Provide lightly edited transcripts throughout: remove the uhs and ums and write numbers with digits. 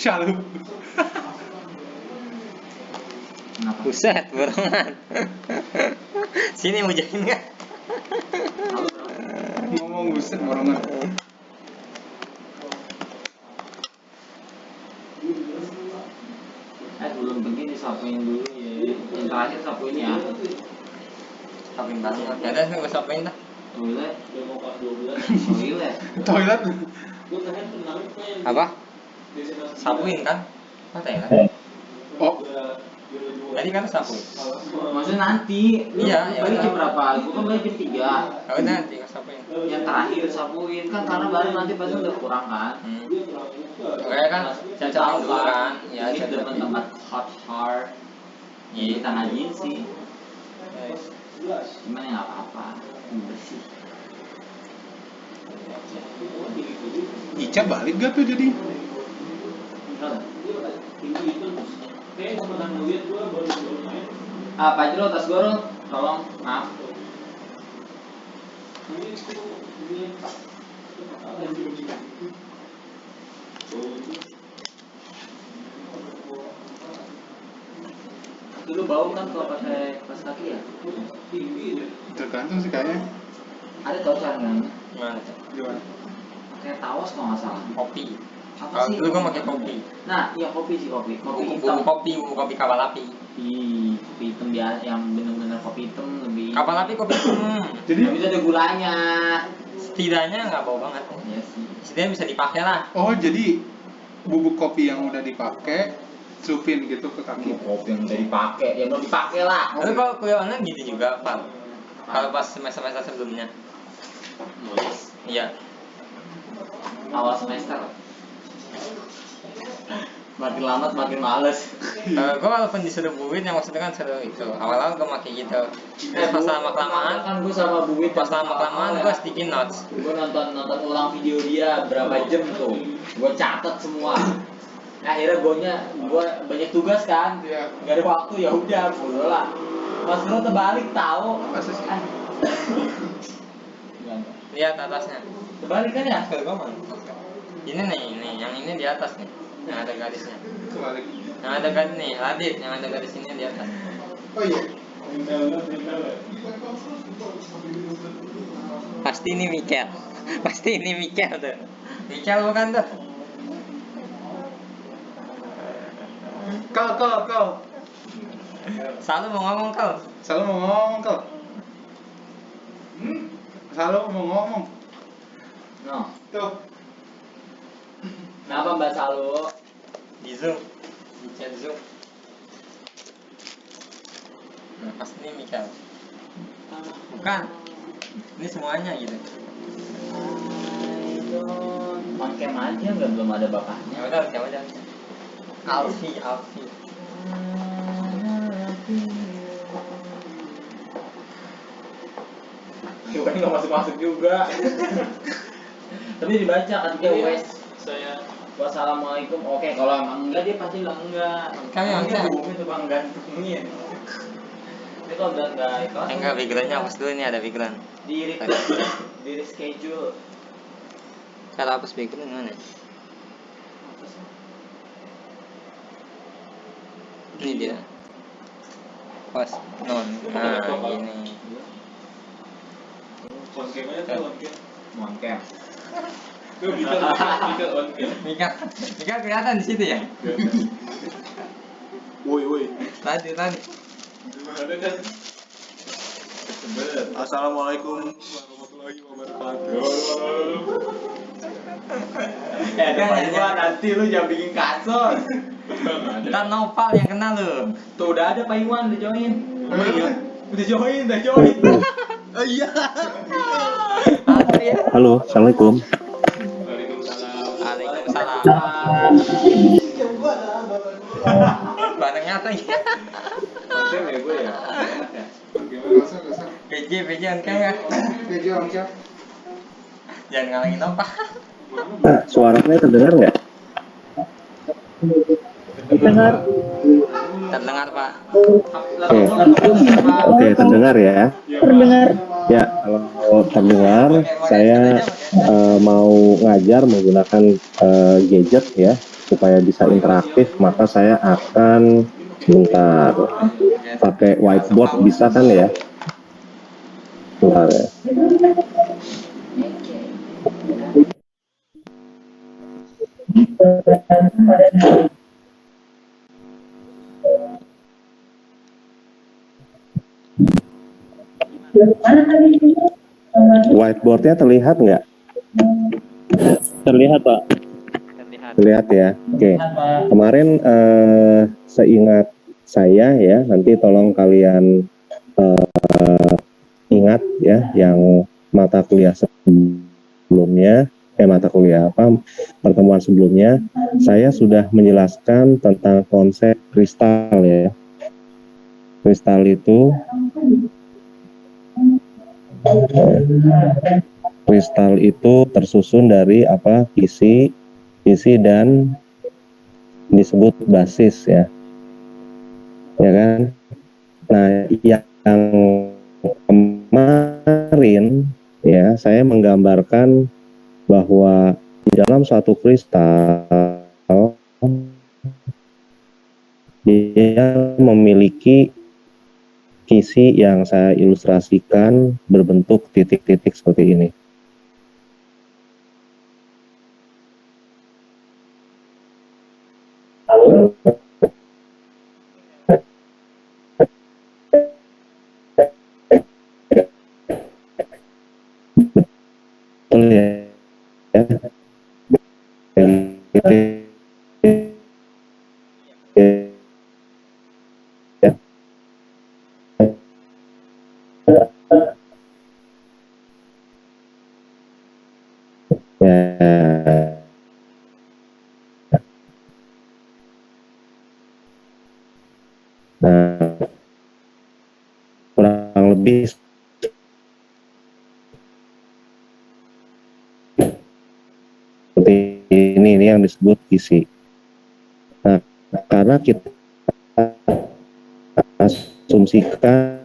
Shalom. Buset, borongan. Sini mau jahin nggak? Ngomong buset borongan. Belum begini sapuin dulu ya. Yang terakhir sapuin ya. Sapuin banget. Ya udah, gue sapuin dah. Toilet. Toilet. Apa? Sapuin kan? Mata ya kan? Oh, Tadi kan sapuin. Maksudnya nanti. Iya, ya balik udah. jam berapa? Gue kan balik jam 3. Oh nanti gue sapuin. Yang terakhir sapuin kan karena baru nanti pasti udah kurang kan. Kayak kan cacat dulu kan? Ya Ini cacat. tempat hot hard. Di tanah jin sih. Cuman ya nggak apa-apa. Bersih. Ica balik gak tuh jadi? Pak Jero, tas gue dong, tolong, maaf. Dulu bau kan kalau pakai kaos kaki ya? Tergantung sih kayaknya. Ada tau cara ngilangnya? Gimana? Gimana? Pakai tawas kalau nggak salah. Kopi. Apa Kalau sih? dulu gue pakai kopi. Nah, iya kopi sih kopi. Kopi hitam. Bubuk kopi kapal api. Ih, kopi hitam biasa yang bener-bener kopi hitam lebih. Kapal api kopi hitam. Jadi, Nggak bisa ada gulanya. Setidaknya nggak bau banget. Iya sih. Setidaknya bisa dipakai lah. oh jadi bubuk kopi yang udah dipakai, supin gitu ke kaki. Kopi yang udah dipakai, yang belum dipakai lah. Tapi kalau kuliah online gitu juga, Pak. Kalau pas semester sebelumnya. Iya. Awal semester. Makin lama makin males. Gue walaupun disuruh buit, yang maksudnya kan suruh itu. Awal-awal gue pakai gitu. Pas lama kelamaan, Kan gue sama Buwit pas lama kelamaan gue sticky notes. gue nonton ulang video dia berapa jam tuh, gue catat semua. Akhirnya gue banyak tugas kan, Iya. nggak ada waktu, ya udah bodo lah. Pas gue terbalik tahu. Masa sih? Lihat atasnya. Terbalik kan ya? Ini nih, yang ini di atas nih. Yang ada garisnya. Kebalik. Yang ada garis nih, Radit, yang ada garis ini di atas. Oh iya. Pasti ini Mikel. Pasti ini Mikel tuh. Mikel bukan tuh. Kau. Selalu mau ngomong kau. Selalu mau ngomong kau. Selalu mau ngomong. No. Tuh. Kenapa Mbak Salu? Di Zoom. Di chat Zoom. Nah, pasti ini Mikel. Bukan. Ini semuanya gitu. On cam aja nggak, belum ada bapaknya. Ya udah. Alfi. Iwan nggak masuk juga. Tapi dibaca ketika wes. Wassalamualaikum. Oke, kalau emang enggak dia pasti bilang enggak. Kami Ini enggak. hubungin tuh bang gantungin. Ini kalau udah enggak ikhlas. Enggak, backgroundnya hapus dulu, ini ada background. Di reschedule. Cara hapus background gimana? Ini dia. Pas non. Nah, gini. On cam. Mika kelihatan di situ ya? Woi. Tadi. Assalamualaikum warahmatullahi wabarakatuh. Depan gua nanti lu jangan bikin kasus. Ntar Noval yang kena lu. Tuh udah ada Pak Iwan, udah join. Udah join. Oh iya. Halo, assalamualaikum. Waalaikumsalam. Barang nyata ya. Oke, gue ya. PJ on cam ya. Video on cam. Jangan ngalangin Nova. Suaranya terdengar nggak? Terdengar. Terdengar Pak. Oke, terdengar ya. Terdengar. Ya, kalau terdengar, saya mau ngajar menggunakan gadget ya. supaya bisa interaktif, maka saya akan sebentar pakai whiteboard, bisa kan ya? Sebentar ya. Whiteboardnya terlihat nggak? Terlihat, Pak. Terlihat ya. Oke. Kemarin seingat saya ya, nanti tolong kalian ingat ya, yang mata kuliah sebelumnya, pertemuan sebelumnya, saya sudah menjelaskan tentang konsep kristal ya. Kristal itu tersusun dari isi dan disebut basis ya kan. Nah, yang kemarin ya, saya menggambarkan bahwa di dalam suatu kristal dia memiliki kisi yang saya ilustrasikan berbentuk titik-titik seperti ini. Betul ya? Nah, kurang lebih seperti ini yang disebut kisi. Nah, karena kita asumsikan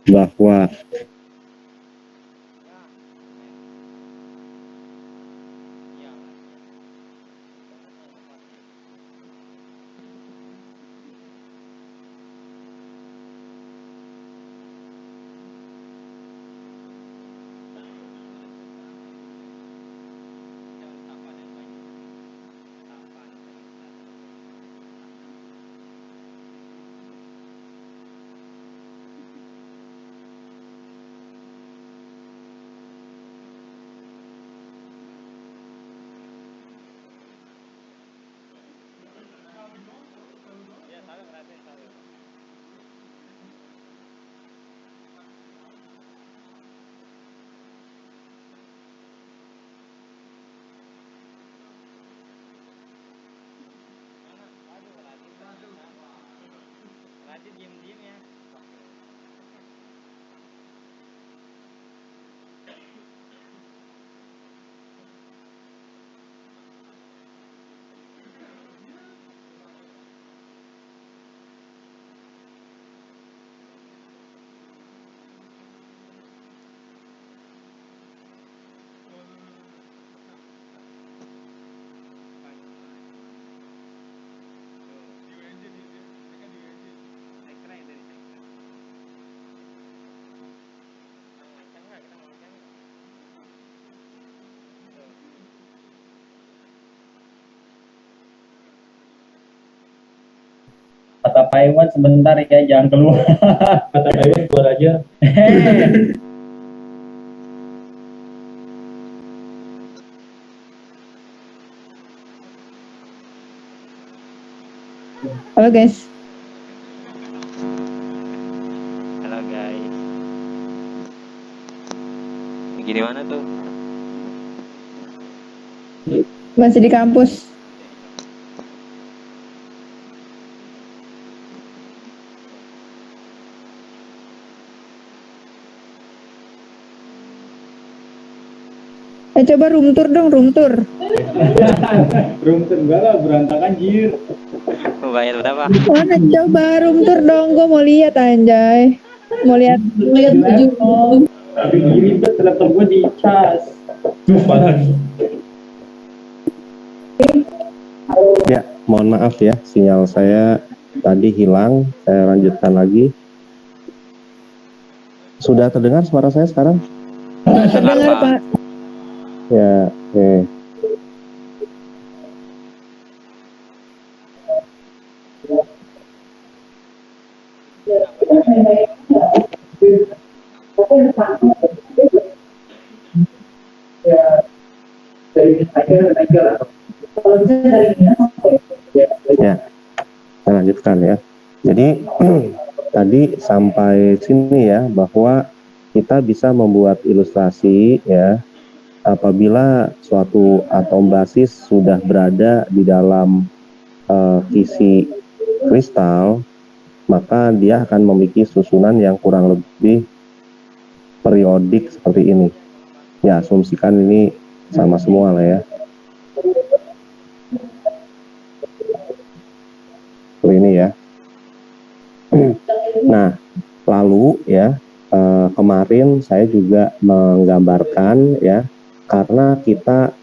bahwa Kata Pak Iwan sebentar ya, jangan keluar. Kata Pak Iwan keluar aja. Halo guys. Halo guys. Lagi di mana tuh? Masih di kampus. Coba room tour dong, room tour. Room tour enggak lah, berantakan jir. Mau bayar berapa? Mana coba room tour dong, gue mau lihat anjay. Mau lihat baju. Tapi ribet laptop gue di cas. Lupa lagi. Ya, mohon maaf ya, sinyal saya tadi hilang. Saya lanjutkan lagi. Sudah terdengar suara saya sekarang? Terdengar, Pak. Ya, oke. Ya, saya lanjutkan ya. Jadi tadi sampai sini ya, bahwa kita bisa membuat ilustrasi ya apabila suatu atom basis sudah berada di dalam kisi kristal, maka dia akan memiliki susunan yang kurang lebih periodik seperti ini. Ya, asumsikan ini sama semua lah ya. Seperti ini ya. Nah, lalu ya kemarin saya juga menggambarkan ya, karena kita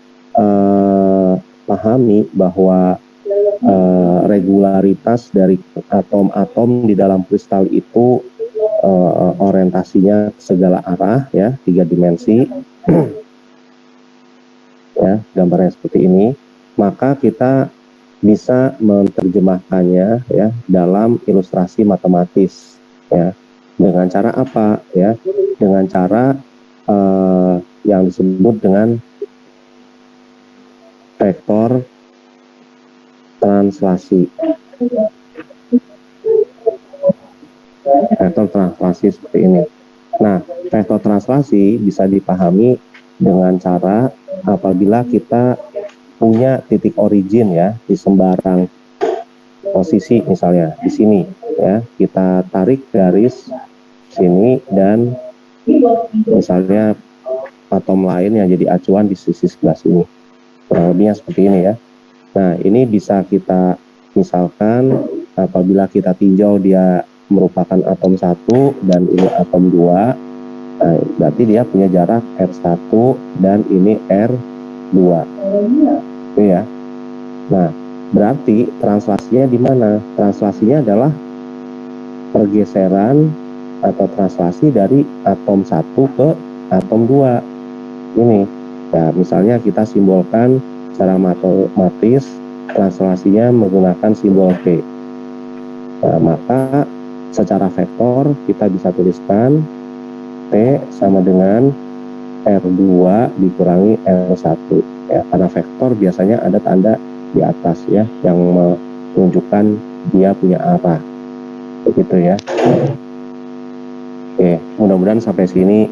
pahami bahwa regularitas dari atom-atom di dalam kristal itu orientasinya segala arah ya, 3 dimensi. Ya, gambarnya seperti ini. Maka kita bisa menerjemahkannya ya dalam ilustrasi matematis ya. Dengan cara apa ya? Dengan cara yang disebut dengan vektor translasi. Vektor translasi seperti ini. Nah, vektor translasi bisa dipahami dengan cara apabila kita punya titik origin ya di sembarang posisi, misalnya di sini ya, kita tarik garis sini dan misalnya atom lain yang jadi acuan di sisi sebelah sini, kurang lebihnya seperti ini ya. Nah, ini bisa kita misalkan apabila kita tinjau dia merupakan atom 1 dan ini atom 2, nah, berarti dia punya jarak R1 dan ini R2 itu ya. Nah, berarti translasinya di mana? Translasinya adalah pergeseran atau translasi dari atom 1 ke atom 2 ini. Nah, misalnya kita simbolkan secara matematis translasinya menggunakan simbol P. Nah, maka secara vektor kita bisa tuliskan P sama dengan R2 dikurangi R1 ya, karena vektor biasanya ada tanda di atas ya yang menunjukkan dia punya arah, begitu ya. Oke, mudah-mudahan sampai sini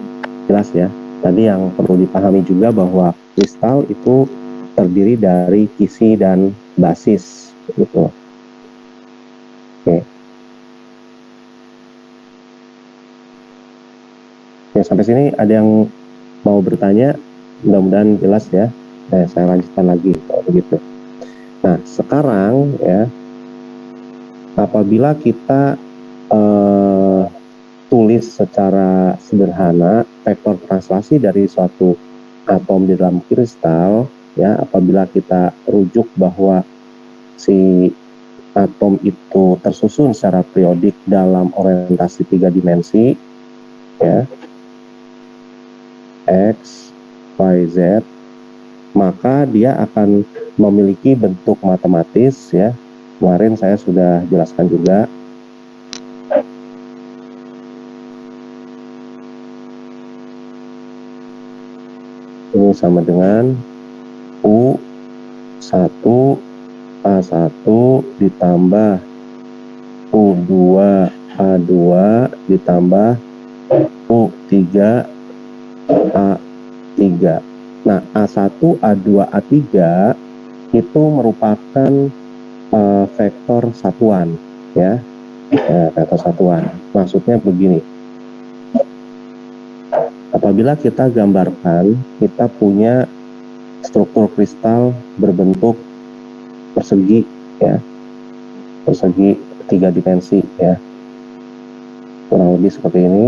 jelas ya. Tadi yang perlu dipahami juga bahwa kristal itu terdiri dari kisi dan basis gitu. Oke. Ya, sampai sini ada yang mau bertanya? Mudah-mudahan jelas ya. Saya lanjutkan lagi kalau begitu. Nah, sekarang ya, apabila kita tulis secara sederhana vektor translasi dari suatu atom di dalam kristal ya, apabila kita rujuk bahwa si atom itu tersusun secara periodik dalam orientasi 3 dimensi ya, X, Y, Z, maka dia akan memiliki bentuk matematis ya. Kemarin saya sudah jelaskan juga. Ini sama dengan U1 A1 ditambah U2 A2 ditambah U3 A3. Nah, A1, A2, A3 itu merupakan vektor satuan ya. Vektor satuan. Maksudnya begini. Apabila kita gambarkan, kita punya struktur kristal berbentuk persegi ya. Persegi 3 dimensi ya. Kurang lebih seperti ini.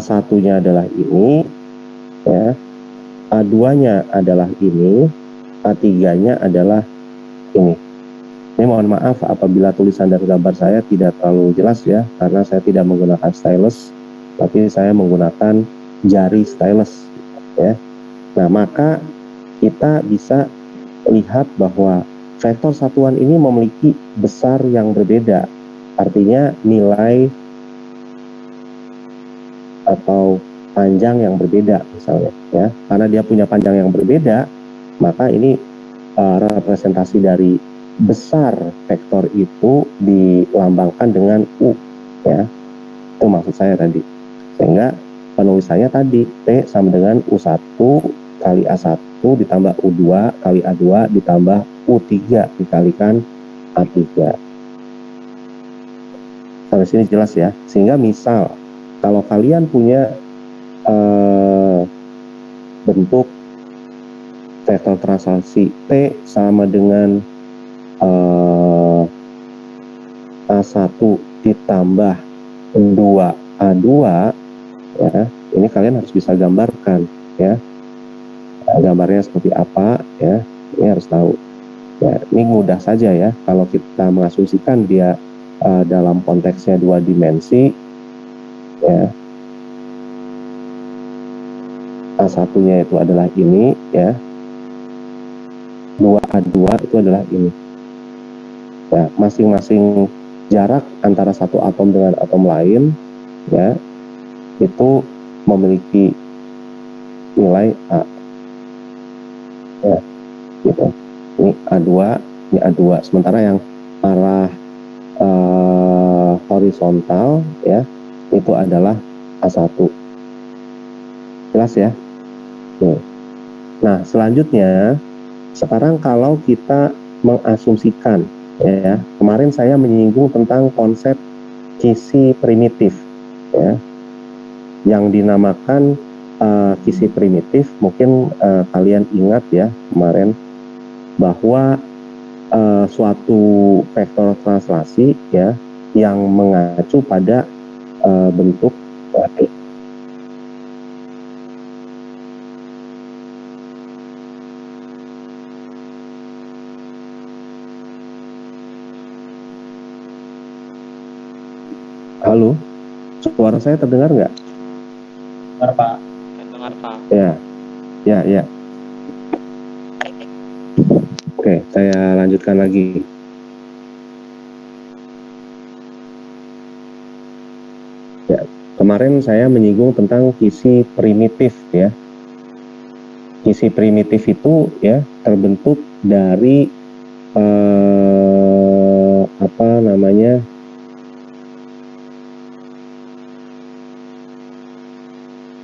A1-nya adalah ini, ya. A2-nya adalah ini, A3-nya adalah ini. Ini mohon maaf apabila tulisan dan gambar saya tidak terlalu jelas ya, karena saya tidak menggunakan stylus, tapi saya menggunakan jari stylus, ya. Nah, maka kita bisa lihat bahwa vektor satuan ini memiliki besar yang berbeda. Artinya nilai atau panjang yang berbeda misalnya, ya. Karena dia punya panjang yang berbeda, maka ini representasi dari besar vektor itu dilambangkan dengan U, ya. Itu maksud saya tadi. Sehingga penulisannya tadi T sama dengan U1 kali A1 ditambah U2 kali A2 ditambah U3 dikalikan A3. Sampai sini jelas ya. Sehingga misal kalau kalian punya bentuk vektor translasi T sama dengan A1 ditambah 2A2, ya, ini kalian harus bisa gambarkan, ya. Gambarnya seperti apa, ya, ini harus tahu. Ya, ini mudah saja ya kalau kita mengasumsikan dia dalam konteksnya 2 dimensi, ya. A1-nya itu adalah ini, ya. 2A2 itu adalah ini. Ya, masing-masing jarak antara satu atom dengan atom lain, ya, itu memiliki nilai A. Ya, gitu. Ini A2, ini A2. Sementara yang arah horizontal, ya, itu adalah A1. Jelas ya? Nah, selanjutnya, sekarang kalau kita mengasumsikan, ya, kemarin saya menyinggung tentang konsep kisi primitif, ya, yang dinamakan kisi primitif. Mungkin kalian ingat ya kemarin bahwa suatu vektor translasi, ya, yang mengacu pada bentuk Halo, suara saya terdengar nggak? Dengar Pak. Dengar Pak. Ya. Oke, saya lanjutkan lagi. Ya, kemarin saya menyinggung tentang kisi primitif, ya. Kisi primitif itu, ya, terbentuk dari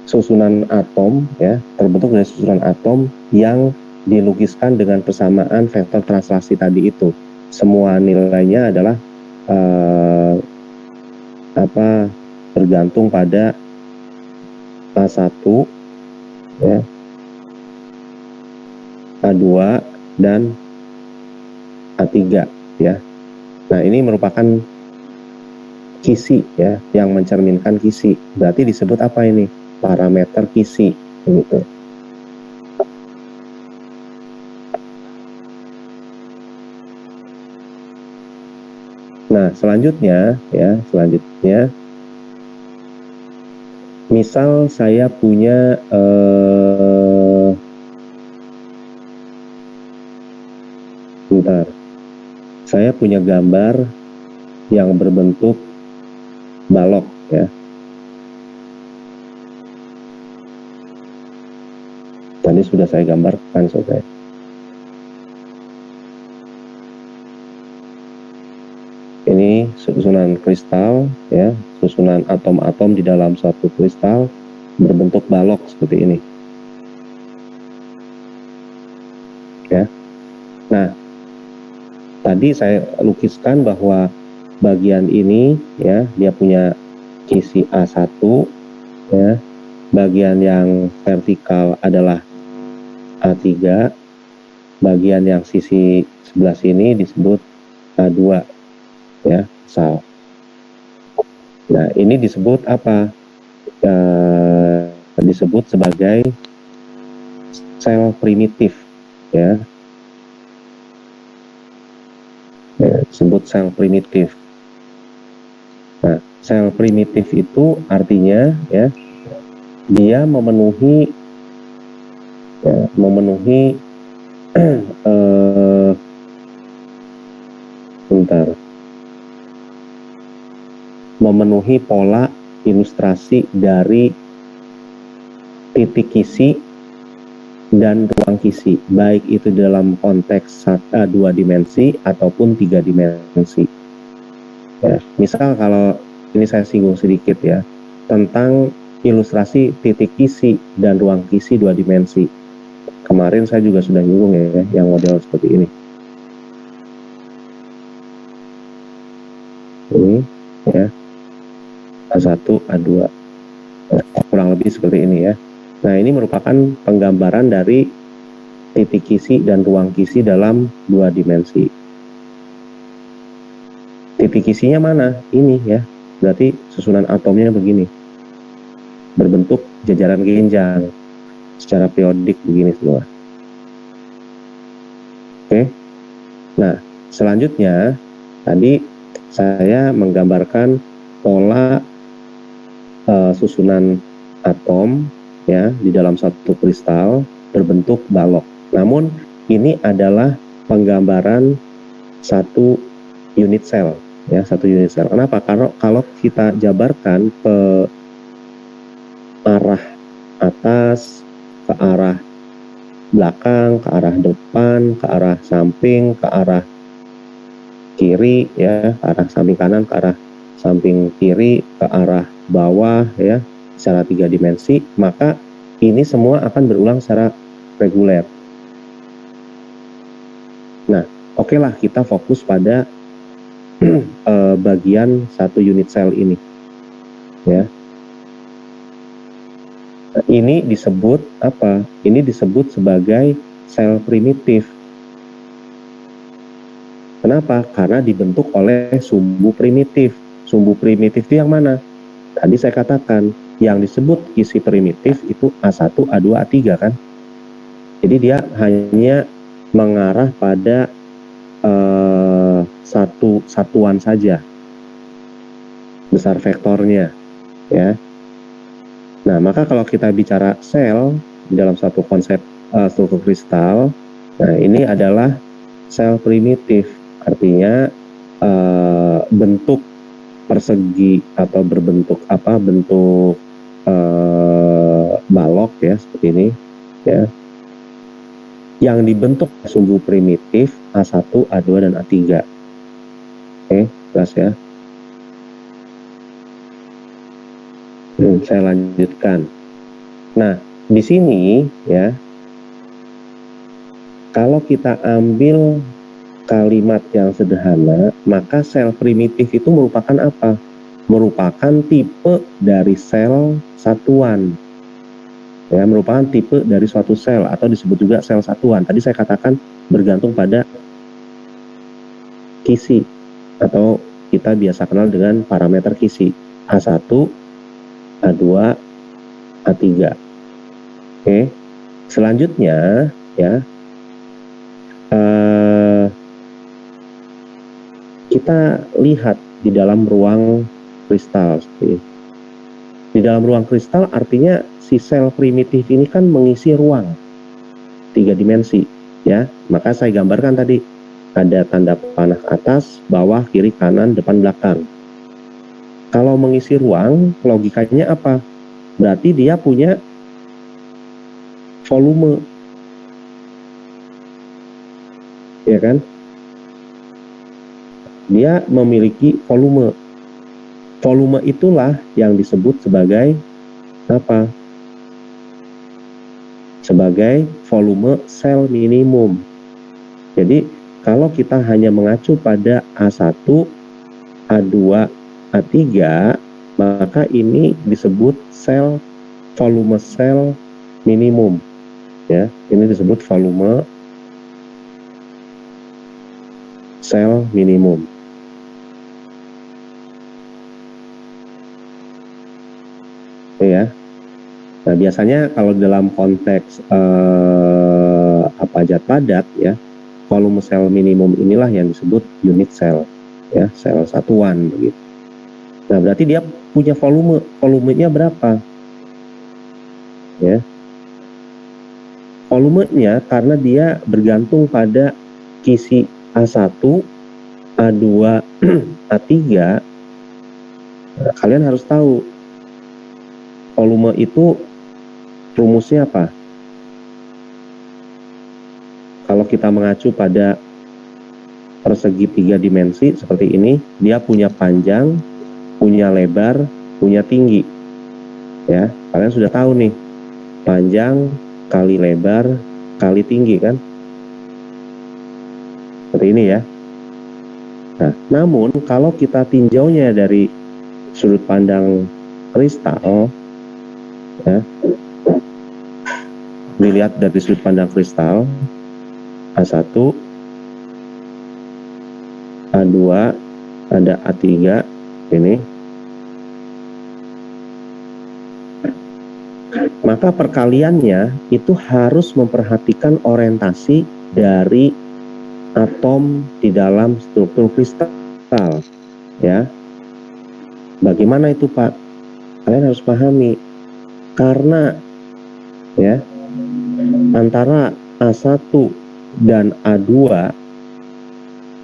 susunan atom, ya, terbentuk dari susunan atom yang dilukiskan dengan persamaan vektor translasi tadi itu. Semua nilainya adalah bergantung pada A1, ya, A2 dan A3, ya. Nah, ini merupakan kisi, ya, yang mencerminkan kisi. Berarti disebut apa ini? Parameter kisi, gitu. Nah, selanjutnya, ya, misal saya punya saya punya gambar yang berbentuk balok, ya. Tadi sudah saya gambarkan, saudara. Ini susunan kristal, ya, susunan atom-atom di dalam suatu kristal berbentuk balok seperti ini, ya. Nah, tadi saya lukiskan bahwa bagian ini, ya, dia punya kisi A1, ya. Bagian yang vertikal adalah A3, bagian yang sisi sebelah sini disebut A2, ya, sal. Nah, ini disebut apa? disebut sebagai sel primitif, ya. Disebut sel primitif. Nah, sel primitif itu artinya, ya, dia memenuhi memenuhi pola ilustrasi dari titik kisi dan ruang kisi, baik itu dalam konteks 2 dimensi ataupun 3 dimensi. Ya, misal kalau ini saya singgung sedikit ya tentang ilustrasi titik kisi dan ruang kisi 2 dimensi. Kemarin saya juga sudah nyinggung ya yang model seperti ini. Ini ya A1, A2, kurang lebih seperti ini ya. Nah, ini merupakan penggambaran dari titik kisi dan ruang kisi dalam 2 dimensi. Titik kisinya mana? Ini ya. Berarti susunan atomnya begini. Berbentuk jajaran genjang. Secara periodik begini semua. Oke. Nah, selanjutnya tadi saya menggambarkan pola susunan atom ya di dalam satu kristal berbentuk balok. Namun ini adalah penggambaran satu unit sel ya, satu unit sel. Kenapa? Karena kalau kita jabarkan ke arah atas, ke arah belakang, ke arah depan, ke arah samping, ke arah kiri ya, ke arah samping kanan, ke arah samping kiri, ke arah bawah ya, secara 3 dimensi, maka ini semua akan berulang secara reguler. Nah, oke lah kita fokus pada bagian satu unit sel ini ya. Ini disebut apa? Ini disebut sebagai sel primitif. Kenapa? Karena dibentuk oleh sumbu primitif. Sumbu primitif itu yang mana? Tadi saya katakan yang disebut kisi primitif itu A1, A2, A3 kan. Jadi dia hanya mengarah pada satu satuan saja besar vektornya ya. Nah, maka kalau kita bicara sel di dalam satu konsep struktur kristal, nah ini adalah sel primitif, artinya bentuk persegi atau berbentuk bentuk balok ya seperti ini ya, yang dibentuk sumbu primitif A1, A2 dan A3. Oke, jelas ya. Saya lanjutkan. Nah, di sini ya, kalau kita ambil kalimat yang sederhana, maka sel primitif itu merupakan apa? Merupakan tipe dari sel satuan. Ya, merupakan tipe dari suatu sel atau disebut juga sel satuan. Tadi saya katakan bergantung pada kisi atau kita biasa kenal dengan parameter kisi A1, A2, A3. Oke. Selanjutnya ya, kita lihat di dalam ruang kristal seperti ini. Di dalam ruang kristal artinya si sel primitif ini kan mengisi ruang 3 dimensi ya. Maka saya gambarkan tadi ada tanda panah atas, bawah, kiri, kanan, depan, belakang. Kalau mengisi ruang, logikanya apa? Berarti dia punya volume. Ya kan? Dia memiliki volume. Volume itulah yang disebut sebagai apa? Sebagai volume sel minimum. Jadi kalau kita hanya mengacu pada A1, A2, A3, maka ini disebut volume sel minimum. Ya, ini disebut volume sel minimum. ya. Nah, biasanya kalau dalam konteks jat padat ya, volume sel minimum inilah yang disebut unit cell ya, sel satuan begitu. Nah, berarti dia punya volumenya berapa? Ya. Volumenya karena dia bergantung pada kisi A1, A2, A3. Nah, kalian harus tahu volume itu rumusnya apa? Kalau kita mengacu pada persegi 3 dimensi seperti ini, dia punya panjang, punya lebar, punya tinggi. Ya, kalian sudah tahu nih, panjang kali lebar kali tinggi kan? Seperti ini ya. Nah, namun kalau kita tinjaunya dari sudut pandang kristal, ya, dilihat dari sudut pandang kristal, A1, A2, ada A3, ini. Maka perkaliannya itu harus memperhatikan orientasi dari atom di dalam struktur kristal, ya. Bagaimana itu, Pak? Kalian harus pahami, karena ya antara A1 dan A2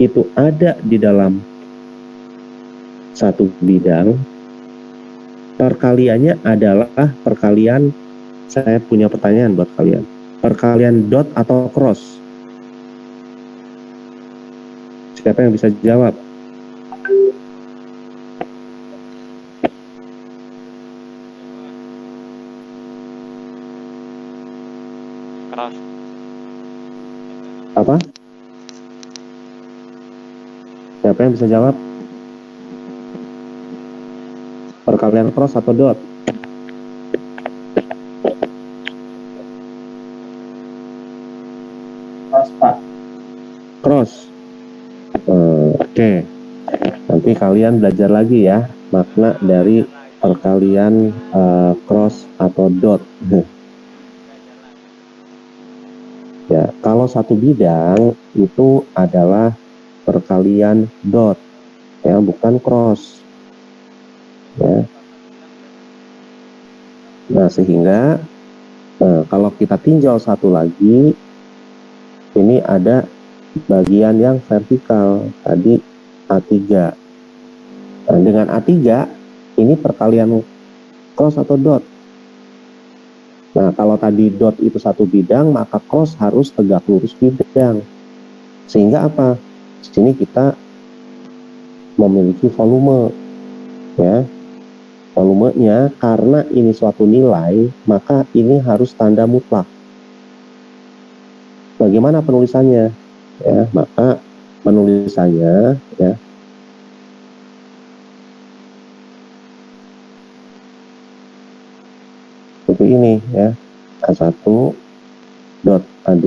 itu ada di dalam satu bidang, perkaliannya adalah perkalian. Saya punya pertanyaan buat kalian, perkalian dot atau cross? Siapa yang bisa jawab? Cross. Apa? Siapa yang bisa jawab? Perkalian cross atau dot? Cross, Pak. Cross. Oke. Nanti kalian belajar lagi ya makna dari perkalian cross atau dot. Ya, kalau satu bidang itu adalah perkalian dot, ya, bukan cross. Ya. Nah, sehingga kalau kita tinjau satu lagi, ini ada bagian yang vertikal, tadi A3. Nah, dengan A3, ini perkalian cross atau dot. Nah, kalau tadi dot itu satu bidang, maka cross harus tegak lurus bidang. Sehingga apa? Di sini kita memiliki volume, ya. Volumenya karena ini suatu nilai, maka ini harus tanda mutlak. Bagaimana penulisannya? Ya, maka penulisannya, ya, seperti ini, ya, A1 dot A2,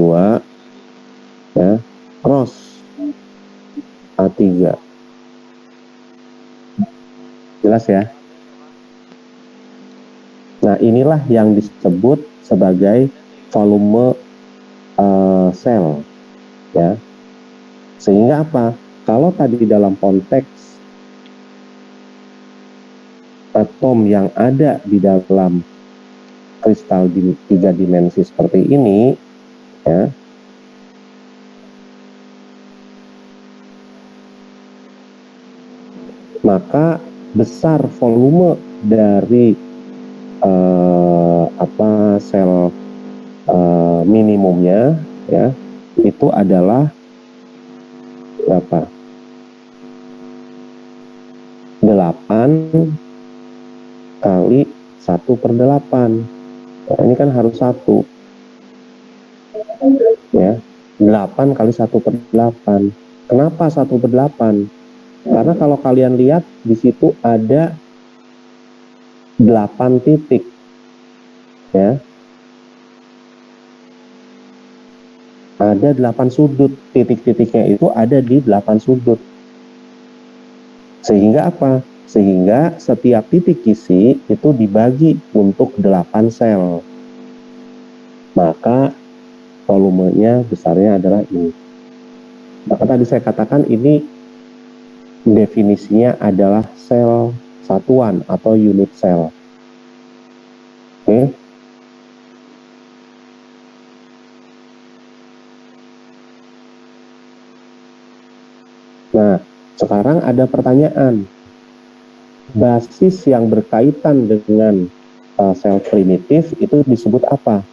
ya, cross A3. Jelas ya? Nah, inilah yang disebut sebagai volume sel, ya. Sehingga apa? Kalau tadi dalam konteks atom yang ada di dalam kristal di 3 dimensi seperti ini, ya, maka besar volume dari sel minimumnya, ya, itu adalah berapa? 8 kali 1/8. Nah, ini kan harus 1, ya, 8 kali 1/8. Kenapa 1/8? Karena kalau kalian lihat di situ ada 8 titik, ya, ada 8 sudut. Titik-titiknya itu ada di 8 sudut. Sehingga apa? Sehingga setiap titik kisi itu dibagi untuk 8 sel. Maka volumenya besarnya adalah ini. Maka tadi saya katakan ini definisinya adalah sel satuan atau unit sel. Oke. Nah, sekarang ada pertanyaan. Basis yang berkaitan dengan sel primitif itu disebut apa?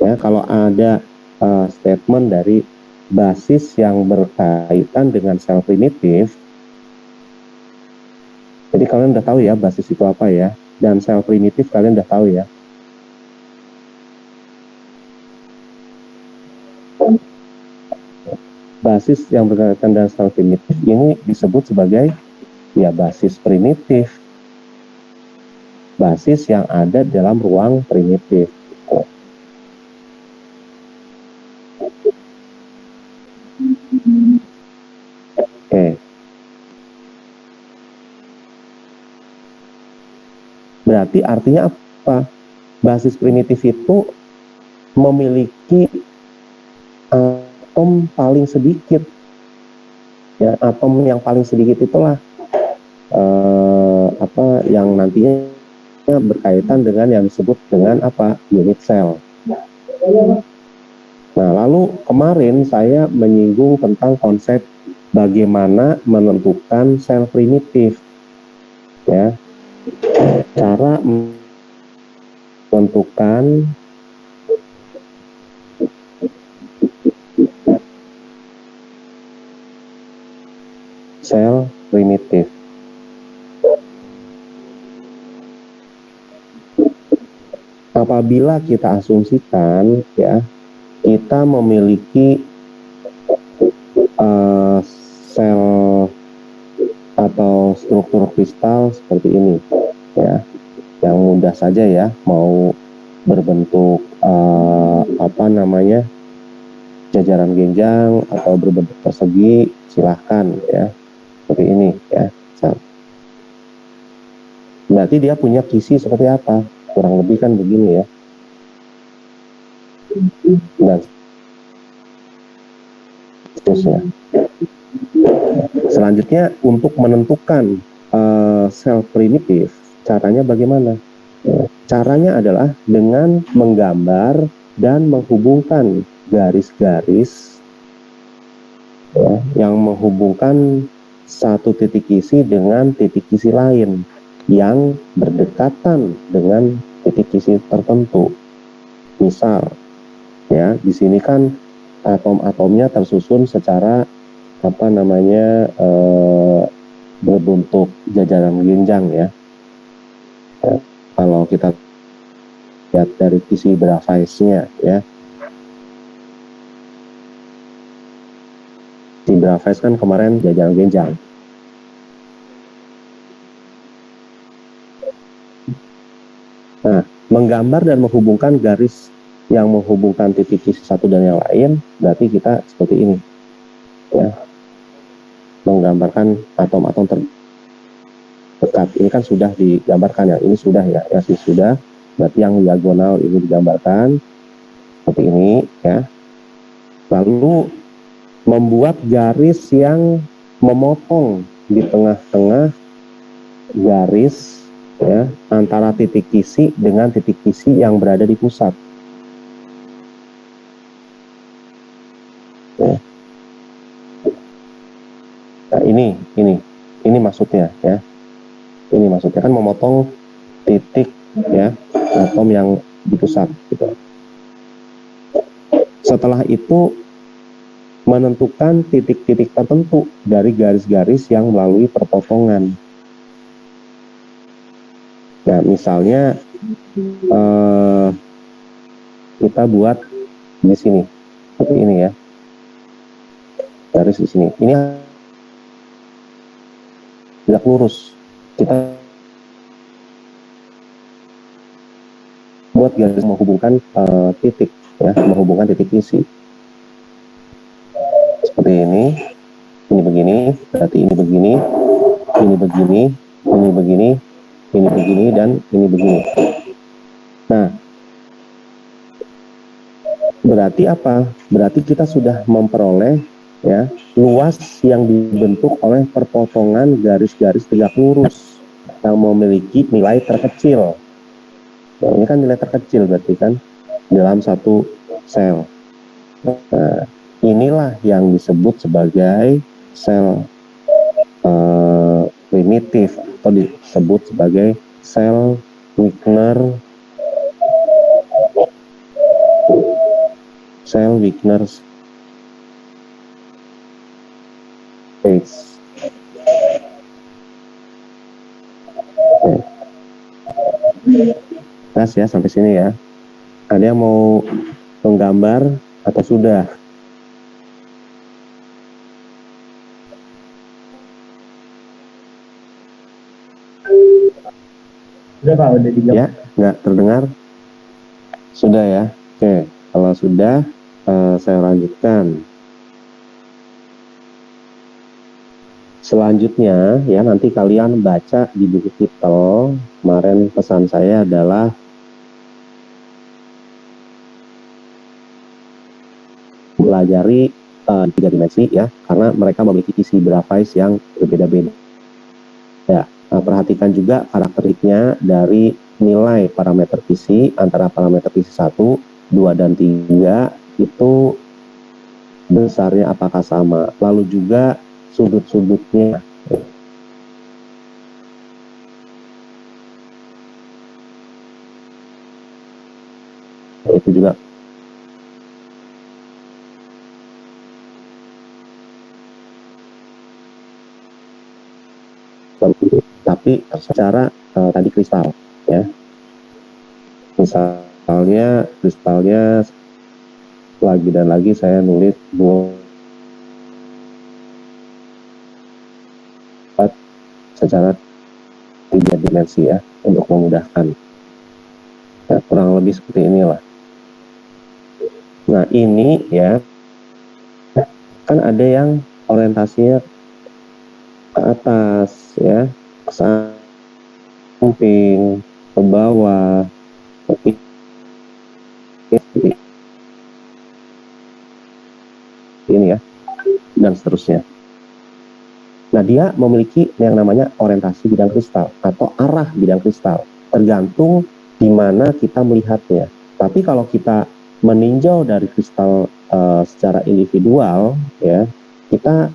Ya, kalau ada statement dari basis yang berkaitan dengan sel primitif, jadi kalian udah tahu ya basis itu apa ya, dan sel primitif kalian udah tahu ya. Basis yang berkaitan dengan sel primitif ini disebut sebagai ya basis primitif. Basis yang ada dalam ruang primitif. Oke. Berarti artinya apa? Basis primitif itu memiliki atom paling sedikit. Ya, atom yang paling sedikit itulah yang nantinya berkaitan dengan yang disebut dengan apa? Unit sel. Nah, lalu kemarin saya menyinggung tentang konsep bagaimana menentukan sel primitif. Ya. Cara menentukan sel primitif. Apabila kita asumsikan ya kita memiliki sel atau struktur kristal seperti ini ya, yang mudah saja ya, mau berbentuk jajaran genjang atau berbentuk persegi silahkan ya, seperti ini ya. Berarti dia punya kisi seperti apa? Kurang lebih kan begini ya. Dan seterusnya. Selanjutnya untuk menentukan sel primitif, caranya bagaimana? Caranya adalah dengan menggambar dan menghubungkan garis-garis ya, yang menghubungkan satu titik kisi dengan titik kisi lain yang berdekatan dengan titik kisi tertentu. Misal ya, di sini kan atom-atomnya tersusun secara berbentuk jajaran genjang ya. Kalau kita lihat dari kisi Bravais-nya ya, kisi Bravais kan kemarin jajaran genjang. Nah, menggambar dan menghubungkan garis yang menghubungkan titik kisi satu dan yang lain, berarti kita seperti ini ya, menggambarkan atom-atom terdekat. Ini kan sudah digambarkan, yang ini sudah ya, yang ini sudah, berarti yang diagonal ini digambarkan seperti ini ya. Lalu membuat garis yang memotong di tengah-tengah garis ya, antara titik kisi dengan titik kisi yang berada di pusat. Ya. Nah, ini maksudnya ya. Ini maksudnya kan memotong titik ya, atom yang di pusat gitu. Setelah itu menentukan titik-titik tertentu dari garis-garis yang melalui perpotongan. Nah, misalnya kita buat di sini seperti ini ya, garis di sini. Ini tidak lurus. Kita buat garis menghubungkan titik ya, menghubungkan titik kisi. Seperti ini begini, berarti ini begini, ini begini, ini begini, dan ini begini. Nah, berarti apa? Berarti kita sudah memperoleh ya luas yang dibentuk oleh perpotongan garis-garis tegak lurus yang memiliki nilai terkecil. Nah, ini kan nilai terkecil berarti kan dalam satu sel. Nah, inilah yang disebut sebagai sel primitif atau disebut sebagai sel Wigner space. Jelas ya sampai sini ya. Ada yang mau menggambar atau sudah? Udah Pak, udah dijawab. Ya, nggak terdengar? Sudah ya. Oke, kalau sudah saya lanjutkan. Selanjutnya ya nanti kalian baca di buku Kittel. Kemarin pesan saya adalah pelajari 3 dimensi ya, karena mereka memiliki isi grafis yang berbeda-beda. Ya, perhatikan juga karakteristiknya dari nilai parameter visi antara parameter visi 1, 2, dan 3 itu besarnya apakah sama. Lalu juga sudut-sudutnya. Itu juga tapi secara tadi kristal ya, misalnya kristalnya lagi dan lagi saya nulis secara 3 dimensi ya untuk memudahkan. Nah, kurang lebih seperti inilah. Nah ini ya kan ada yang orientasinya ke atas ya, ke samping, ke bawah, ke kiri, ini ya, dan seterusnya. Nah dia memiliki yang namanya orientasi bidang kristal atau arah bidang kristal, tergantung di mana kita melihatnya. Tapi kalau kita meninjau dari kristal secara individual ya, kita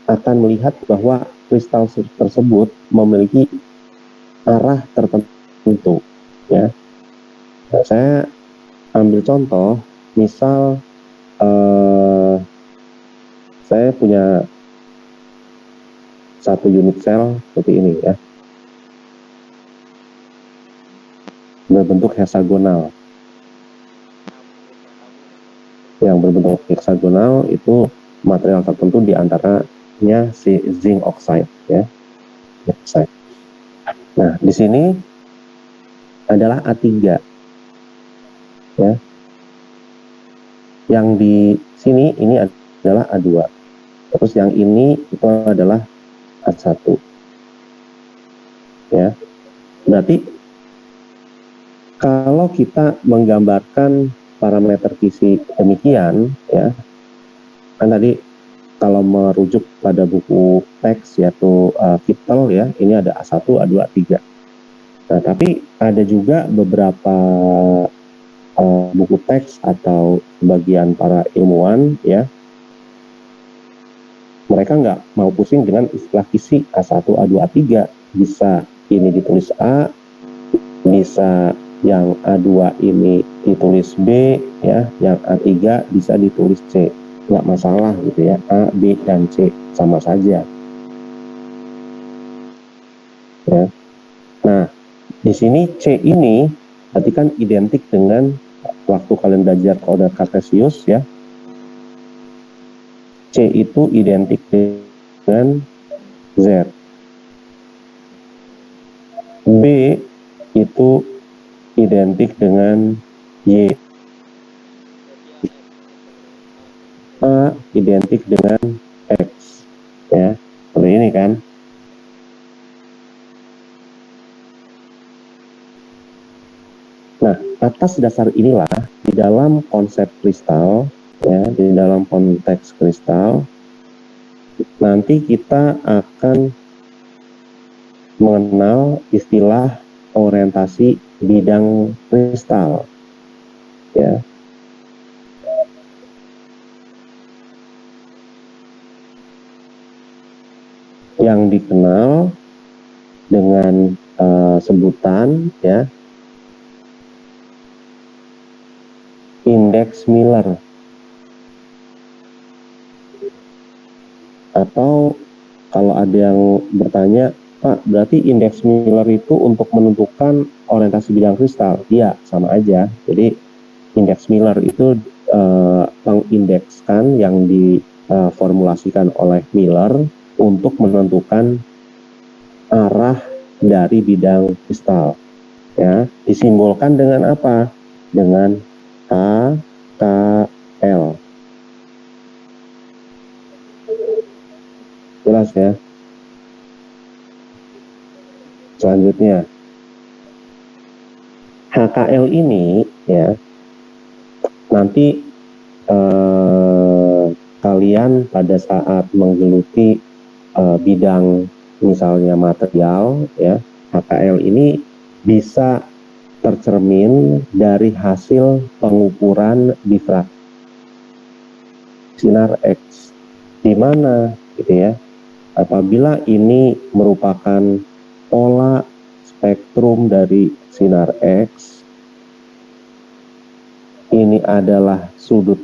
akan melihat bahwa kristal tersebut memiliki arah tertentu ya. Nah, saya ambil contoh, misal saya punya satu unit sel seperti ini ya, berbentuk heksagonal. Yang berbentuk heksagonal itu material tertentu diantaranya si zinc oxide ya. Nah di sini adalah A3 ya. Yang di sini ini adalah A2. Terus yang ini itu adalah A1 ya. Berarti kalau kita menggambarkan parameter visi demikian ya, kan tadi kalau merujuk pada buku teks yaitu Kittel ya, ini ada A1, A2, A3. Nah tapi ada juga beberapa buku teks atau bagian para ilmuwan ya, mereka nggak mau pusing dengan istilah visi A1, A2, A3. Bisa ini ditulis A, bisa yang A2 ini ditulis B ya, yang A3 bisa ditulis C, nggak masalah gitu ya. A, B, dan C sama saja ya. Nah di sini C ini berarti kan identik dengan waktu kalian belajar koordinat kartesius ya, C itu identik dengan Z, B itu identik dengan Y, A identik dengan X ya, seperti ini kan. Nah, atas dasar inilah di dalam konsep kristal, ya, di dalam konteks kristal, nanti kita akan mengenal istilah orientasi bidang kristal, ya. Yang dikenal dengan sebutan, ya, indeks Miller, atau kalau ada yang bertanya, Pak, berarti indeks Miller itu untuk menentukan orientasi bidang kristal? Iya, sama aja. Jadi indeks Miller itu mengindekskan yang diformulasikan oleh Miller untuk menentukan arah dari bidang kristal. Ya, disimbolkan dengan apa? Dengan HKL. Jelas ya? Selanjutnya, HKL ini ya nanti kalian pada saat menggeluti bidang misalnya material, ya, HKL ini bisa tercermin dari hasil pengukuran difraksi sinar X, di mana gitu ya, apabila ini merupakan pola spektrum dari sinar X, ini adalah sudut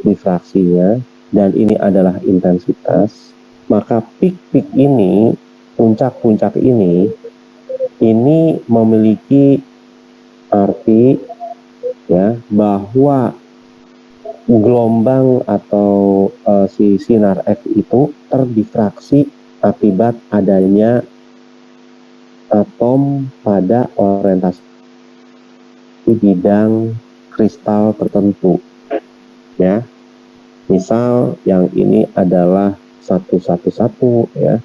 difraksinya dan ini adalah intensitas, maka pik-pik ini, puncak-puncak ini memiliki arti ya bahwa gelombang atau si sinar X itu terdifraksi akibat adanya atom pada orientasi bidang kristal tertentu, ya. Misal yang ini adalah 111, ya,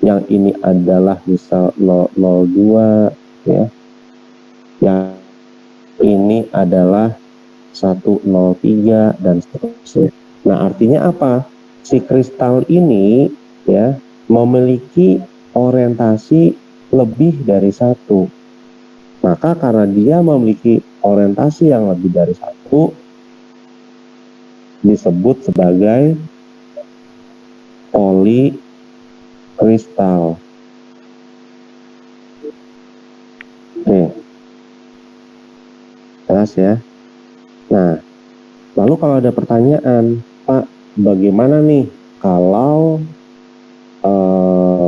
yang ini adalah misal 002, ya, yang ini adalah 103 dan seterusnya. Nah, artinya apa? Si kristal ini ya memiliki orientasi lebih dari satu. Maka karena dia memiliki orientasi yang lebih dari satu, disebut sebagai polikristal. Nih, jelas ya. Nah, lalu kalau ada pertanyaan, Pak, bagaimana nih kalau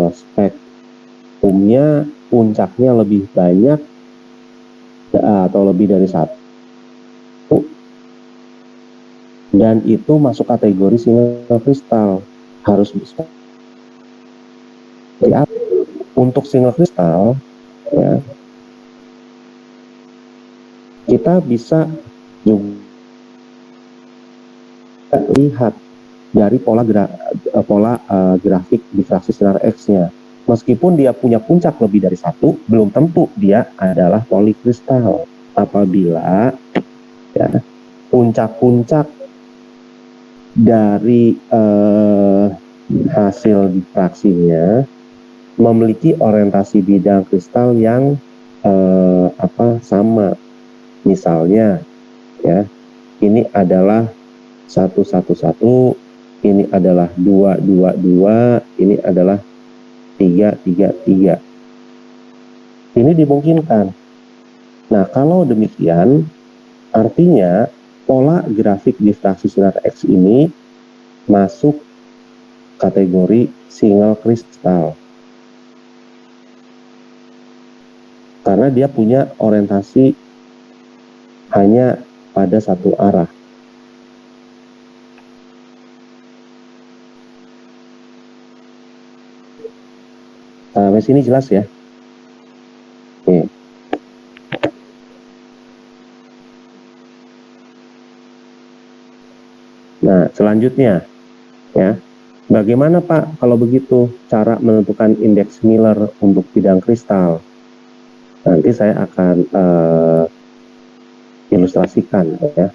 spektrumnya puncaknya lebih banyak atau lebih dari satu, dan itu masuk kategori single kristal? Harus bisa. Untuk single kristal, ya, kita bisa juga lihat dari pola grafik difraksi sinar X-nya. Meskipun dia punya puncak lebih dari satu, belum tentu dia adalah polikristal. Apabila ya, puncak-puncak dari hasil difraksinya memiliki orientasi bidang kristal yang sama. Misalnya, ya, ini adalah 111, ini adalah 222, ini adalah 333. Ini dimungkinkan. Nah, kalau demikian, artinya pola grafik difraksi sinar X ini masuk kategori single kristal. Karena dia punya orientasi hanya pada satu arah. Sampai sini jelas ya? Oke. Nah, selanjutnya, ya, bagaimana Pak kalau begitu cara menentukan indeks Miller untuk bidang kristal? Nanti saya akan ilustrasikan ya.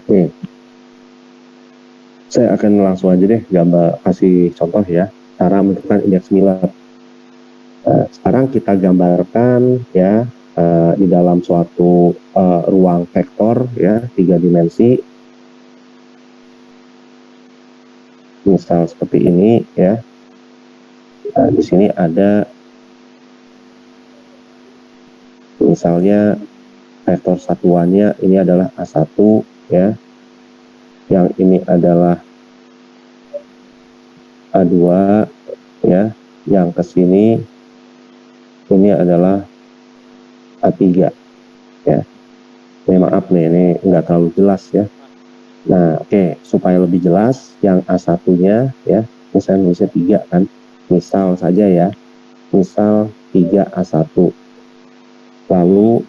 Oke. Saya akan langsung aja deh kasih contoh ya, cara menentukan indeks Miller. Sekarang kita gambarkan ya di dalam suatu ruang vektor ya 3 dimensi. Misal seperti ini ya. Di sini ada misalnya vektor satuannya ini adalah A1 ya. Yang ini adalah A2 ya. Yang ke sini ini adalah A3 ya. Ini maaf nih, ini enggak terlalu jelas ya. Nah, oke, supaya lebih jelas yang A1-nya ya, ini saya nulisnya 3 kan. Misal saja ya. Misal 3A1. Lalu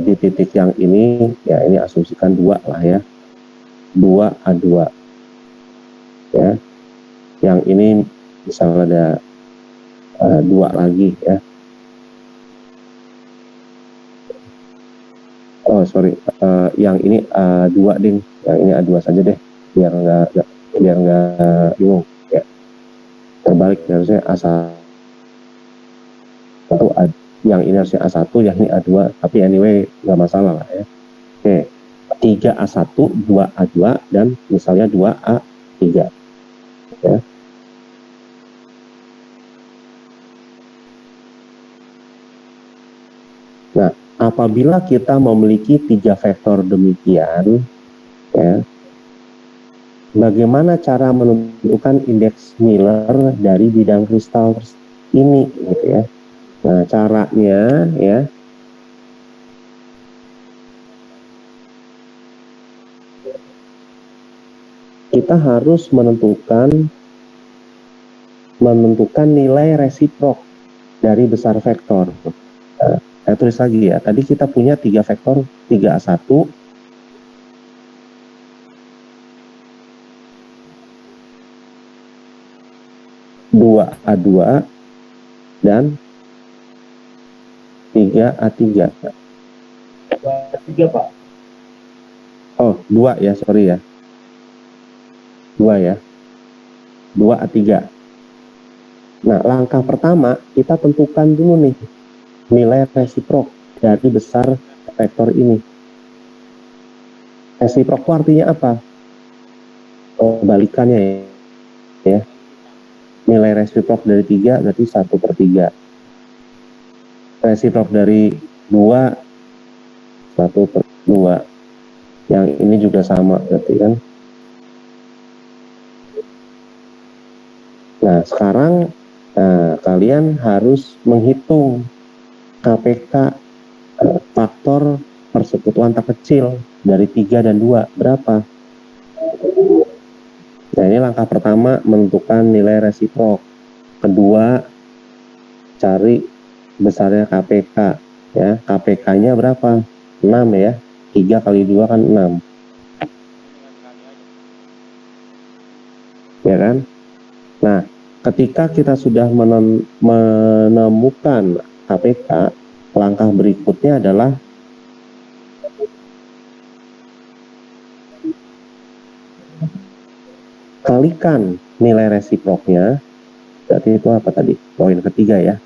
di titik yang ini ya, ini asumsikan 2 lah ya. 2A2 ya. Yang ini misalnya ada 2 lagi ya. Oh sorry, yang ini A2 ding, yang ini A2 saja deh, biar nggak bingung ya. Terbalik harusnya A1, yang ini harusnya A1, yang ini A2, tapi anyway nggak masalah lah ya. Oke, 3A1, 2A2, dan misalnya 2A3 ya. Nah, apabila kita memiliki 3 vektor demikian, ya, bagaimana cara menentukan indeks Miller dari bidang kristal ini, gitu ya? Nah, caranya, ya, kita harus menentukan nilai resiprok dari besar vektor. Nah, saya tulis lagi ya, tadi kita punya 3 vektor, 3A1, A2 dan 3A3. 3 Pak. Oh, 2 ya, sorry ya. 2 ya. 2A3. Nah, langkah pertama kita tentukan dulu nih nilai resiprok dari besar vektor ini. Resiprok itu artinya apa? Kebalikannya ya. Nilai resiprok dari 3 berarti 1/3. Resiprok dari 2 1/2. Yang ini juga sama berarti kan. Nah, sekarang kalian harus menghitung KPK faktor persekutuan terkecil dari 3 dan 2 berapa? Nah, ini langkah pertama menentukan nilai resiprok. Kedua, cari besarnya KPK ya. KPK-nya berapa? 6 ya. 3 kali 2 kan 6. Ya kan? Nah, ketika kita sudah menemukan KPK, langkah berikutnya adalah kalikan nilai resiproknya. Berarti itu apa tadi? Poin ketiga ya.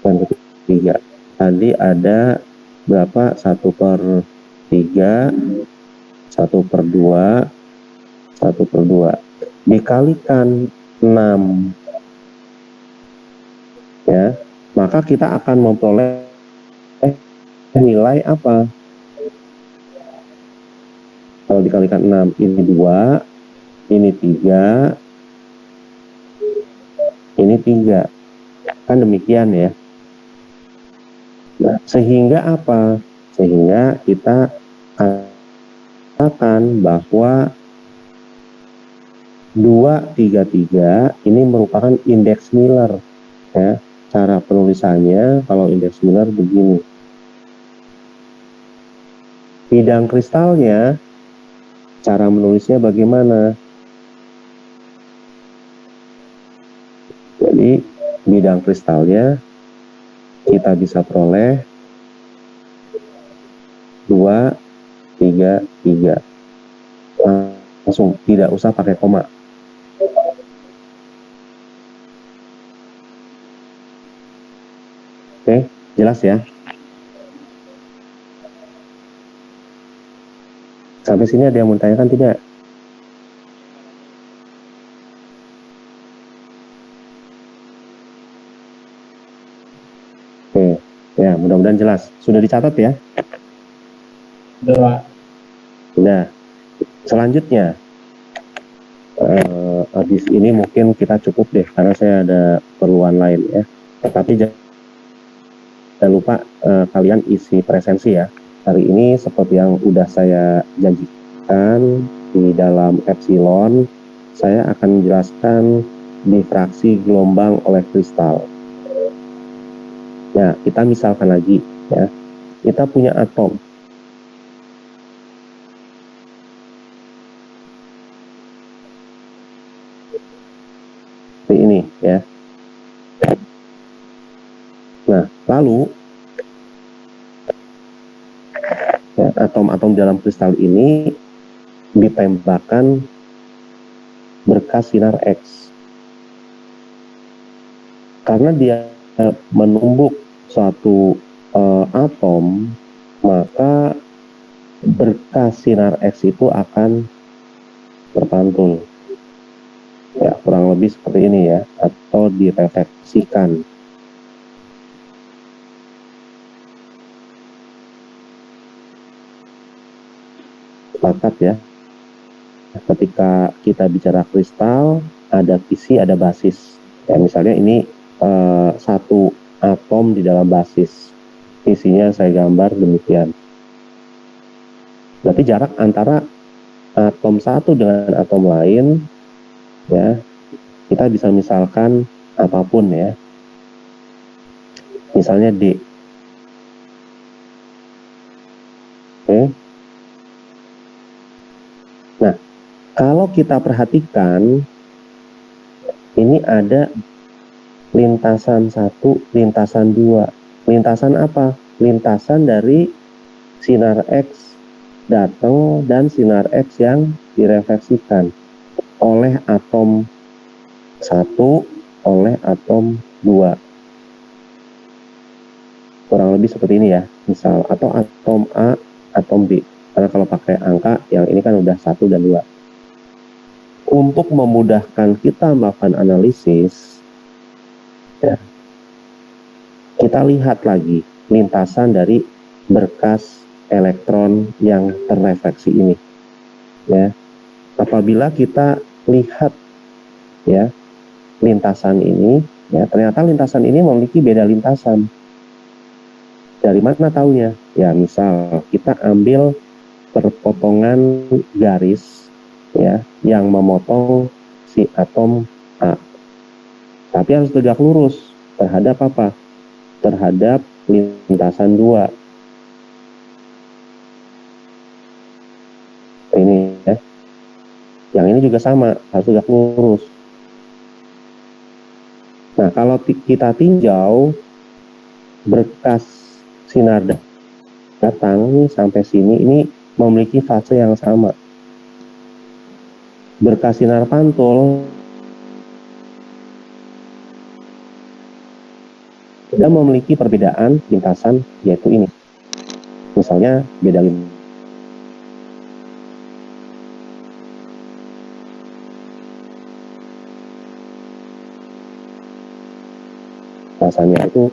Poin ketiga. Tadi ada berapa? 1/3, 1/2, 1/2. Dikalikan 6. Ya, maka kita akan memperoleh nilai apa? Kalau dikalikan 6, ini 2, ini 3, ini 3. Kan demikian ya. Nah, sehingga apa? Sehingga kita katakan bahwa 233 ini merupakan indeks Miller ya. Cara penulisannya kalau indeks Miller begini. Bidang kristalnya cara menulisnya bagaimana? Jadi bidang kristalnya kita bisa peroleh 2, 3, 3. Langsung, tidak usah pakai koma. Oke, jelas ya? Sampai sini ada yang mau tanyakan tidak? Oke, ya mudah-mudahan jelas. Sudah dicatat ya? Udah, Pak. Nah, selanjutnya, habis ini mungkin kita cukup deh, karena saya ada keperluan lain ya. Tetapi jangan lupa kalian isi presensi ya. Hari ini seperti yang udah saya janjikan di dalam epsilon, saya akan menjelaskan difraksi gelombang oleh kristal. Nah, kita misalkan lagi ya, kita punya atom. Seperti ini ya. Nah, lalu ya, atom-atom dalam kristal ini ditembakkan berkas sinar X. Karena dia menumbuk suatu atom, maka berkas sinar X itu akan terpantul. Ya, kurang lebih seperti ini ya, atau direfleksikan. Sepakat ya, ketika kita bicara kristal, ada kisi, ada basis ya. Misalnya ini satu atom di dalam basis, isinya saya gambar demikian. Berarti jarak antara atom satu dengan atom lain ya, kita bisa misalkan apapun ya, misalnya D. Oke. Nah, kalau kita perhatikan, ini ada lintasan 1, lintasan 2. Lintasan apa? Lintasan dari sinar X datang dan sinar X yang direfleksikan oleh atom 1, oleh atom 2. Kurang lebih seperti ini ya, misal, atau atom A, atom B. Karena kalau pakai angka, yang ini kan udah 1 dan 2. Untuk memudahkan kita melakukan analisis, ya, kita lihat lagi lintasan dari berkas elektron yang terrefleksi ini. Ya, apabila kita lihat ya lintasan ini, ya ternyata lintasan ini memiliki beda lintasan. Dari mana taunya? Ya, misal kita ambil perpotongan garis ya yang memotong si atom A. Tapi harus tegak lurus terhadap apa? Terhadap lintasan 2. Ini ya. Yang ini juga sama, harus tegak lurus. Nah, kalau kita tinjau berkas sinar datang nih sampai sini, ini memiliki fase yang sama. Berkas sinar pantul tidak memiliki perbedaan lintasan, yaitu ini. Misalnya beda lintasannya itu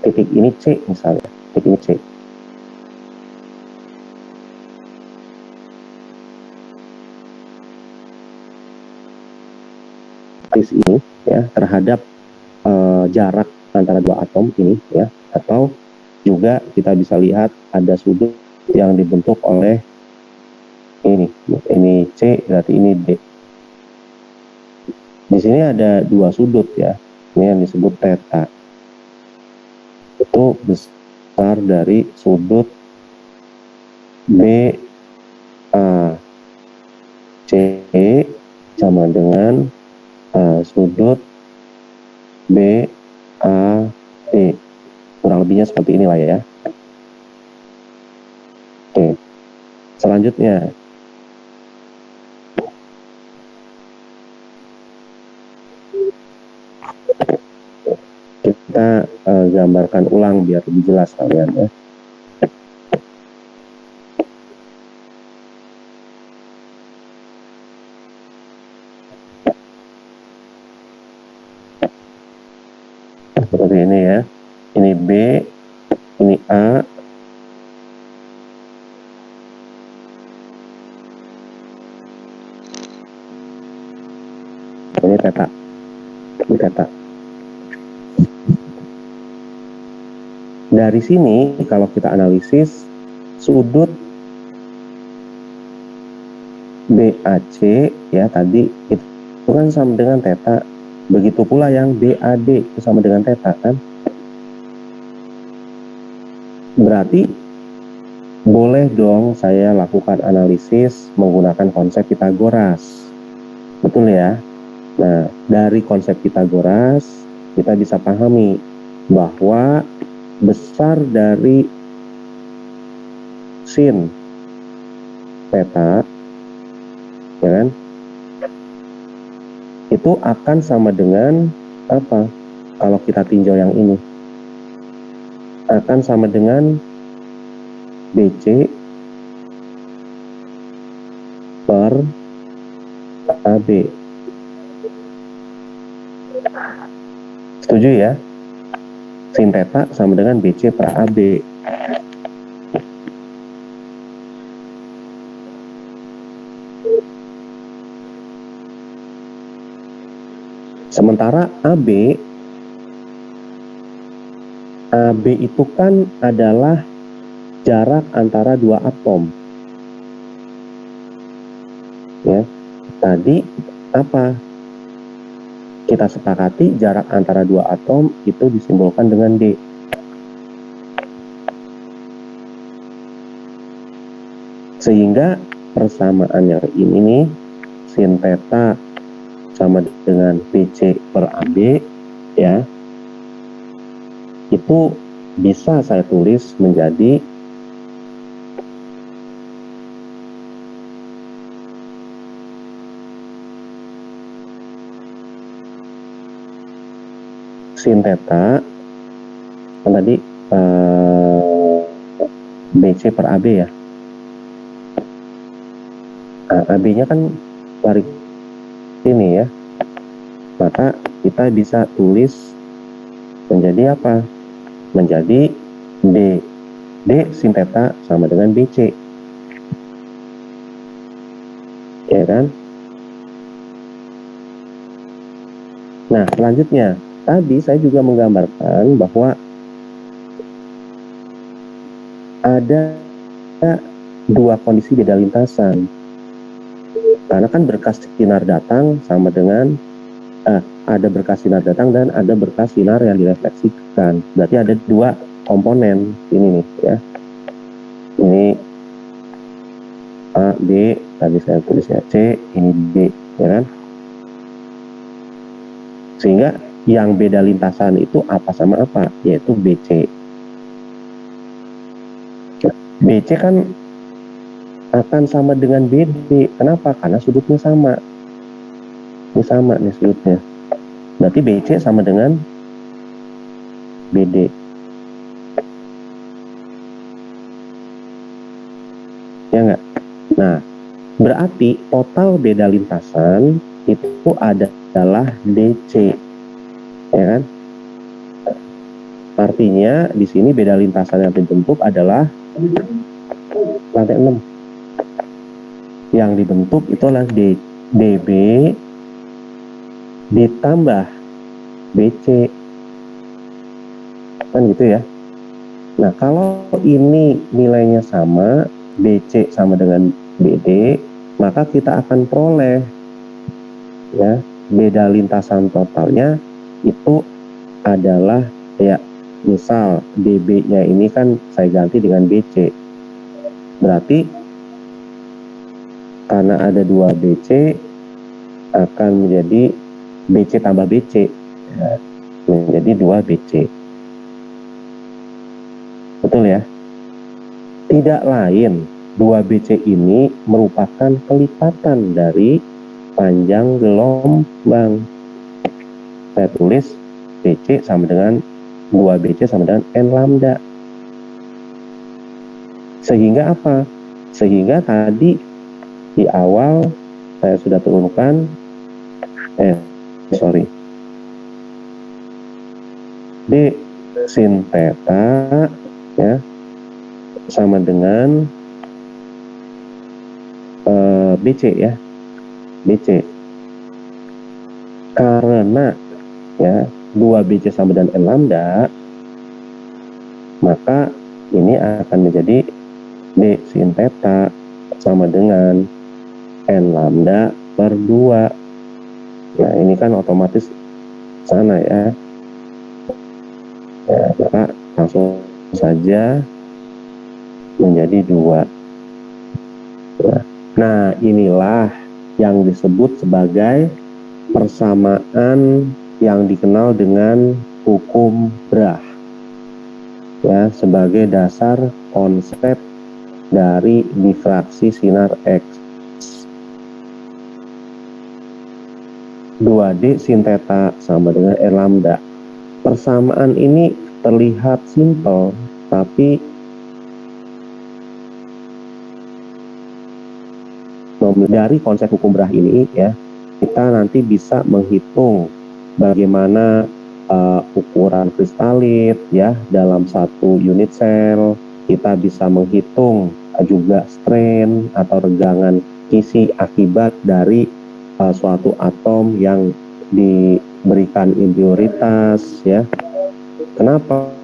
titik ini C misalnya, titik ini C. Ini ya terhadap jarak antara dua atom ini ya, atau juga kita bisa lihat ada sudut yang dibentuk oleh ini C, berarti ini D. Di sini ada dua sudut ya, ini yang disebut theta. itu besar dari sudut BAC sama dengan sudut BAD. Kurang lebihnya seperti inilah ya. Oke. Selanjutnya kita gambarkan ulang biar lebih jelas kalian ya. Seperti ini ya. Ini B, ini A, ini theta. Ini theta. Dari sini kalau kita analisis sudut BAC ya tadi itu kan sama dengan theta. Begitu pula yang BAD itu sama dengan theta kan. Berarti boleh dong saya lakukan analisis menggunakan konsep Pythagoras. Betul ya? Nah, dari konsep Pythagoras kita bisa pahami bahwa besar dari sin theta ya kan? Itu akan sama dengan apa? Kalau kita tinjau yang ini akan sama dengan BC per AB. Setuju ya? Sin theta sama dengan BC per AB. Sementara AB itu kan adalah jarak antara dua atom. Ya. Tadi apa? Kita sepakati jarak antara dua atom itu disimbolkan dengan D. Sehingga persamaan yang ini nih, sin theta sama dengan BC per AB ya, itu bisa saya tulis menjadi sin theta kan tadi BC per AB ya. Nah, AB-nya kan dari ini ya, maka kita bisa tulis menjadi apa? Menjadi D sin theta sama dengan BC ya kan. Nah selanjutnya tadi saya juga menggambarkan bahwa ada dua kondisi beda lintasan. Karena kan berkas sinar datang sama dengan ada berkas sinar datang dan ada berkas sinar yang direfleksikan. Berarti ada dua komponen ini nih ya. Ini A, B, tadi saya tulisnya C, ini D, ya kan? Sehingga yang beda lintasan itu apa sama apa? Yaitu BC. BC kan akan sama dengan BD. Kenapa? Karena sudutnya sama. Ini sama nih sudutnya. Berarti BC sama dengan BD. Ya enggak? Nah, berarti total beda lintasan itu adalah DC. Ya kan? Artinya di sini beda lintasan yang dibentuk adalah lantai 6. Yang dibentuk itu adalah DB ditambah BC kan gitu ya. Nah kalau ini nilainya sama, BC sama dengan BD, maka kita akan peroleh ya beda lintasan totalnya itu adalah ya misal DB-nya ini kan saya ganti dengan BC. Berarti karena ada 2 BC akan menjadi BC tambah BC. Ya, menjadi 2 BC. Betul ya? Tidak lain, 2 BC ini merupakan kelipatan dari panjang gelombang. Saya tulis BC sama dengan 2 BC sama dengan N lambda. Sehingga apa? Sehingga tadi di awal saya sudah turunkan D sin theta ya sama dengan BC ya, BC. Karena ya 2 BC sama dengan N lambda, maka ini akan menjadi D sin theta sama dengan N lambda per 2. Nah ini kan otomatis sana ya. Ya, maka langsung saja menjadi 2. Nah, inilah yang disebut sebagai persamaan yang dikenal dengan hukum Bragg. Ya, sebagai dasar konsep dari difraksi sinar X. 2D sin theta sama dengan R lambda. Persamaan ini terlihat simpel, tapi dari konsep hukum Bragg ini ya, kita nanti bisa menghitung bagaimana ukuran kristalit ya dalam 1 unit sel. Kita bisa menghitung juga strain atau regangan kisi akibat dari suatu atom yang diberikan impuritas ya. Kenapa?